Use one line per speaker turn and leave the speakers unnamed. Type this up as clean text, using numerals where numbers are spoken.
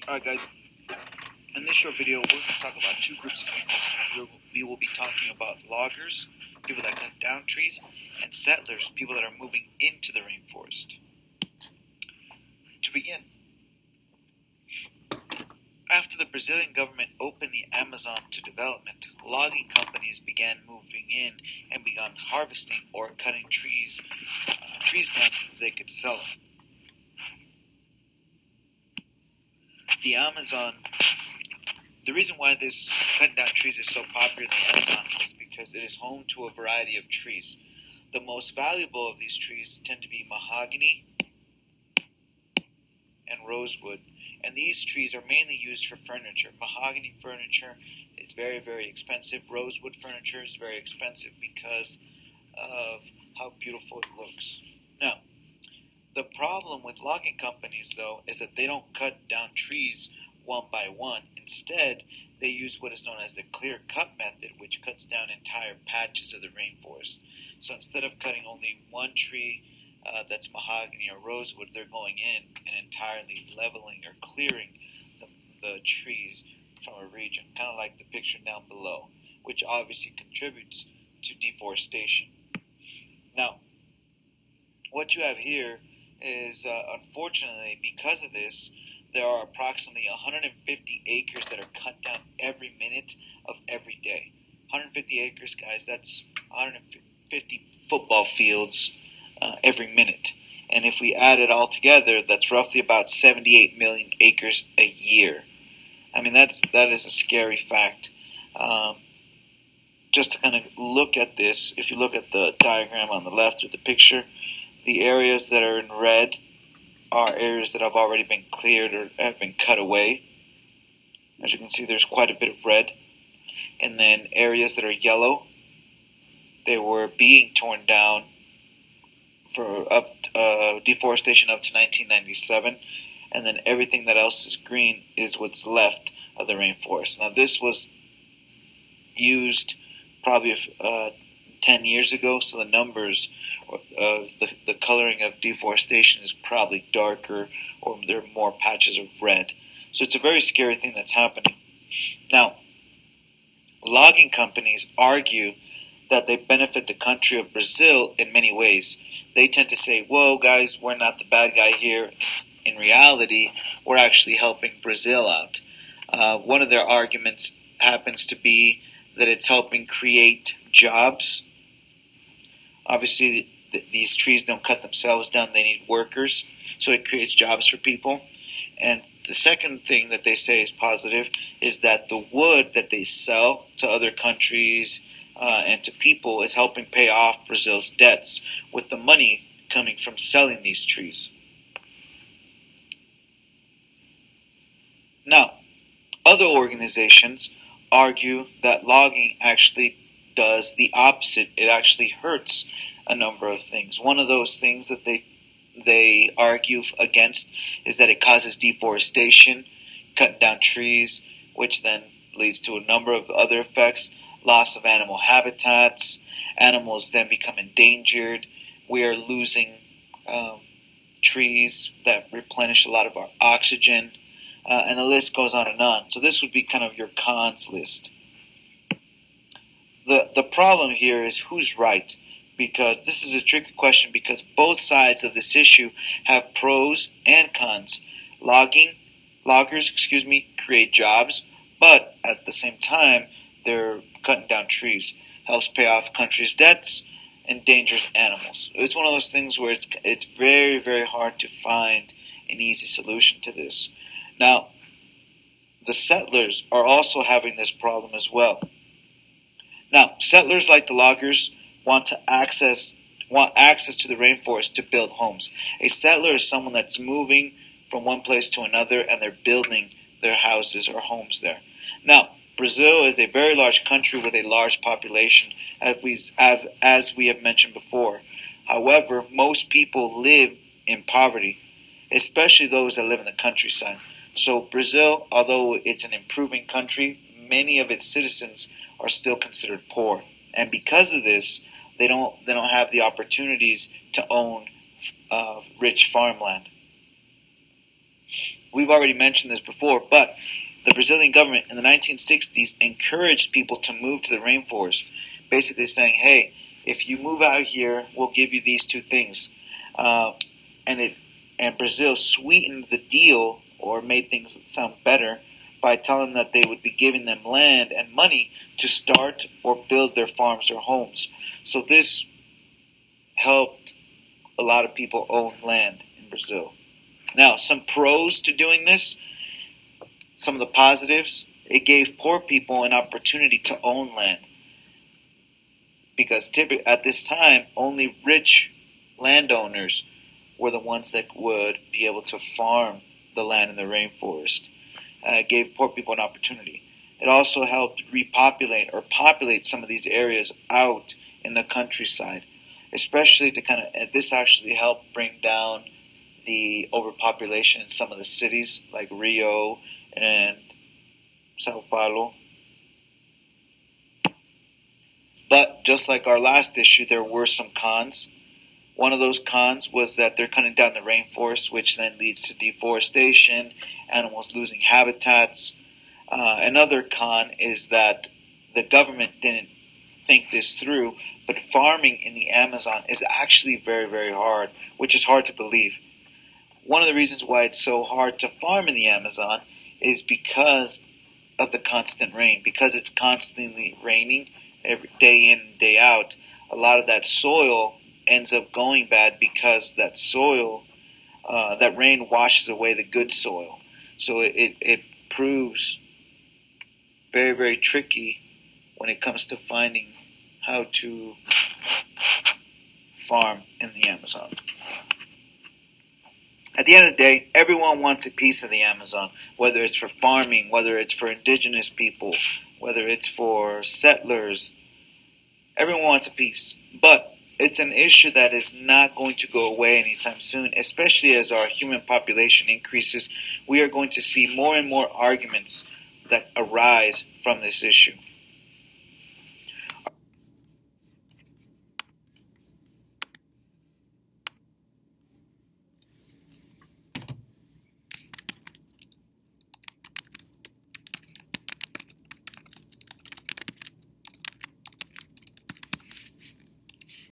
Alright guys, in this short video we're going to talk about two groups of people. We will be talking about loggers, people that cut down trees, and settlers, people that are moving into the rainforest. To begin, after the Brazilian government opened the Amazon to development, logging companies began moving in and began harvesting or cutting trees down so that they could sell them. The Amazon, the reason why this cutting down trees is so popular in the Amazon is because it is home to a variety of trees. The most valuable of these trees tend to be mahogany and rosewood, and these trees are mainly used for furniture. Mahogany furniture is very, very expensive. Rosewood furniture is very expensive because of how beautiful it looks. Now, the problem with logging companies, though, is that they don't cut down trees one by one. Instead, they use what is known as the clear-cut method, which cuts down entire patches of the rainforest. So instead of cutting only one tree that's mahogany or rosewood, they're going in and entirely leveling or clearing the trees from a region, kind of like the picture down below, which obviously contributes to deforestation. Now, what you have here is, unfortunately, because of this, there are approximately 150 acres that are cut down every minute of every day. 150 acres, guys, that's 150 football fields every minute. And if we add it all together, that's roughly about 78 million acres a year. I mean, that is a scary fact. Just to kind of look at this, if you look at the diagram on the left of the picture, the areas that are in red are areas that have already been cleared or have been cut away. As you can see, there's quite a bit of red. And then areas that are yellow, they were being torn down for deforestation up to 1997. And then everything that else is green is what's left of the rainforest. Now, this was used probably 10 years ago, so the numbers of the coloring of deforestation is probably darker, or there are more patches of red. So it's a very scary thing that's happening. Now, logging companies argue that they benefit the country of Brazil in many ways. They tend to say, whoa guys, we're not the bad guy here. In reality, we're actually helping Brazil out. One of their arguments happens to be that it's helping create jobs. Obviously, these trees don't cut themselves down. They need workers, so it creates jobs for people. And the second thing that they say is positive is that the wood that they sell to other countries and to people is helping pay off Brazil's debts with the money coming from selling these trees. Now, other organizations argue that logging actually does the opposite. It actually hurts a number of things. One of those things that they argue against is that it causes deforestation, cutting down trees, which then leads to a number of other effects. Loss of animal habitats, animals then become endangered. We are losing trees that replenish a lot of our oxygen, and the list goes on and on. So this would be kind of your cons list. The problem here is who's right, because this is a tricky question because both sides of this issue have pros and cons. Loggers create jobs, but at the same time, they're cutting down trees, helps pay off countries' debts, endangers animals. It's one of those things where it's very, very hard to find an easy solution to this. Now, the settlers are also having this problem as well. Now, settlers like the loggers want access to the rainforest to build homes. A settler is someone that's moving from one place to another and they're building their houses or homes there. Now, Brazil is a very large country with a large population, as we have mentioned before. However, most people live in poverty, especially those that live in the countryside. So Brazil, although it's an improving country, many of its citizens are still considered poor. And because of this, they don't have the opportunities to own rich farmland. We've we've already mentioned this before, but the Brazilian government in the 1960s encouraged people to move to the rainforest, basically saying, hey, if you move out here, we'll give you these two things. And Brazil sweetened the deal, or made things sound better, by telling them that they would be giving them land and money to start or build their farms or homes. So this helped a lot of people own land in Brazil. Now, some pros to doing this, some of the positives: it gave poor people an opportunity to own land. Because at this time, only rich landowners were the ones that would be able to farm the land in the rainforest. It gave poor people an opportunity. It also helped repopulate or populate some of these areas out in the countryside, especially this actually helped bring down the overpopulation in some of the cities like Rio and Sao Paulo. But just like our last issue, there were some cons. One of those cons was that they're cutting down the rainforest, which then leads to deforestation, animals losing habitats. Another con is that the government didn't think this through, but farming in the Amazon is actually very, very hard, which is hard to believe. One of the reasons why it's so hard to farm in the Amazon is because of the constant rain. Because it's constantly raining every day in and day out, a lot of that soil ends up going bad because that soil, that rain washes away the good soil. So it proves very, very tricky when it comes to finding how to farm in the Amazon. At the end of the day, everyone wants a piece of the Amazon, whether it's for farming, whether it's for indigenous people, whether it's for settlers. Everyone wants a piece. But it's an issue that is not going to go away anytime soon, especially as our human population increases. We are going to see more and more arguments that arise from this issue.